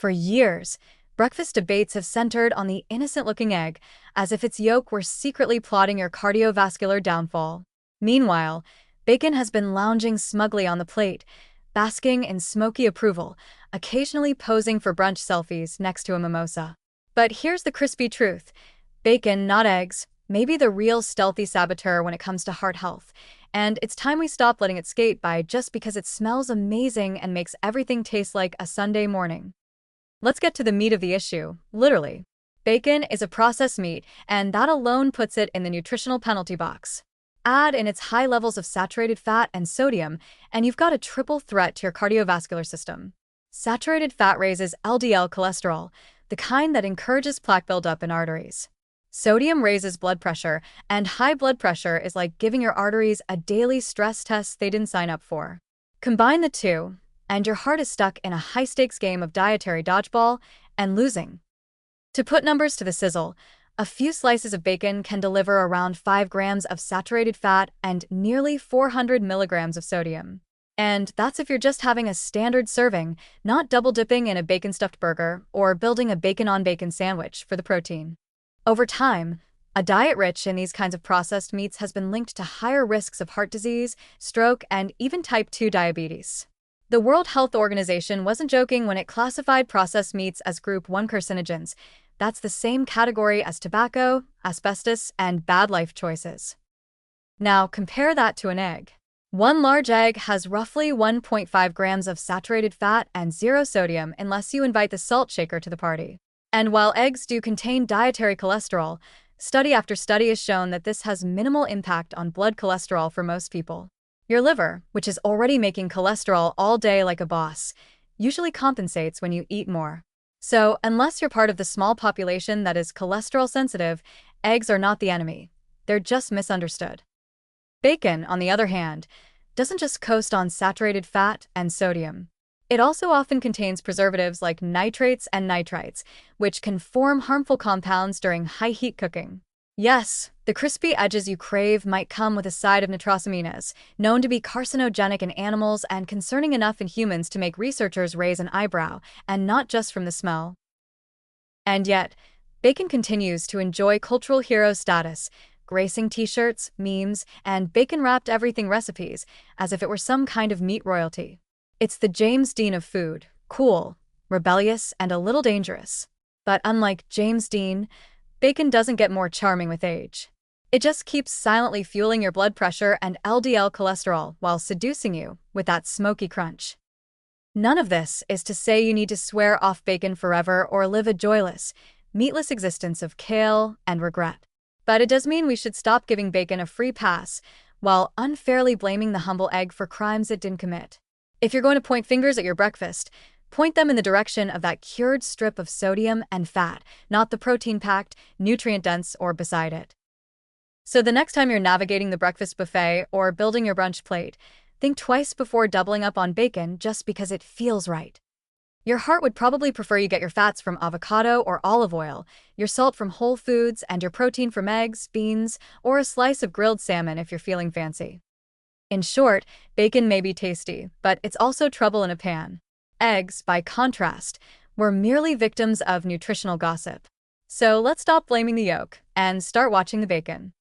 For years, breakfast debates have centered on the innocent-looking egg, as if its yolk were secretly plotting your cardiovascular downfall. Meanwhile, bacon has been lounging smugly on the plate, basking in smoky approval, occasionally posing for brunch selfies next to a mimosa. But here's the crispy truth. Bacon, not eggs, may be the real stealthy saboteur when it comes to heart health, and it's time we stop letting it skate by just because it smells amazing and makes everything taste like a Sunday morning. Let's get to the meat of the issue, literally. Bacon is a processed meat, and that alone puts it in the nutritional penalty box. Add in its high levels of saturated fat and sodium, and you've got a triple threat to your cardiovascular system. Saturated fat raises LDL cholesterol, the kind that encourages plaque buildup in arteries. Sodium raises blood pressure, and high blood pressure is like giving your arteries a daily stress test they didn't sign up for. Combine the two, and your heart is stuck in a high-stakes game of dietary dodgeball and losing. To put numbers to the sizzle, a few slices of bacon can deliver around 5 grams of saturated fat and nearly 400 milligrams of sodium. And that's if you're just having a standard serving, not double-dipping in a bacon-stuffed burger or building a bacon-on-bacon sandwich for the protein. Over time, a diet rich in these kinds of processed meats has been linked to higher risks of heart disease, stroke, and even type 2 diabetes. The World Health Organization wasn't joking when it classified processed meats as Group 1 carcinogens. That's the same category as tobacco, asbestos, and bad life choices. Now compare that to an egg. One large egg has roughly 1.5 grams of saturated fat and 0 sodium unless you invite the salt shaker to the party. And while eggs do contain dietary cholesterol, study after study has shown that this has minimal impact on blood cholesterol for most people. Your liver, which is already making cholesterol all day like a boss, usually compensates when you eat more. So, unless you're part of the small population that is cholesterol sensitive, eggs are not the enemy. They're just misunderstood. Bacon, on the other hand, doesn't just coast on saturated fat and sodium. It also often contains preservatives like nitrates and nitrites, which can form harmful compounds during high-heat cooking. Yes, the crispy edges you crave might come with a side of nitrosamines, known to be carcinogenic in animals and concerning enough in humans to make researchers raise an eyebrow, and not just from the smell. And yet, bacon continues to enjoy cultural hero status, gracing t-shirts, memes, and bacon-wrapped everything recipes, as if it were some kind of meat royalty. It's the James Dean of food, cool, rebellious, and a little dangerous. But unlike James Dean, bacon doesn't get more charming with age. It just keeps silently fueling your blood pressure and LDL cholesterol while seducing you with that smoky crunch. None of this is to say you need to swear off bacon forever or live a joyless, meatless existence of kale and regret. But it does mean we should stop giving bacon a free pass while unfairly blaming the humble egg for crimes it didn't commit. If you're going to point fingers at your breakfast, point them in the direction of that cured strip of sodium and fat, not the protein-packed, nutrient-dense, or beside it. So the next time you're navigating the breakfast buffet or building your brunch plate, think twice before doubling up on bacon just because it feels right. Your heart would probably prefer you get your fats from avocado or olive oil, your salt from whole foods, and your protein from eggs, beans, or a slice of grilled salmon if you're feeling fancy. In short, bacon may be tasty, but it's also trouble in a pan. Eggs, by contrast, were merely victims of nutritional gossip. So let's stop blaming the yolk and start watching the bacon.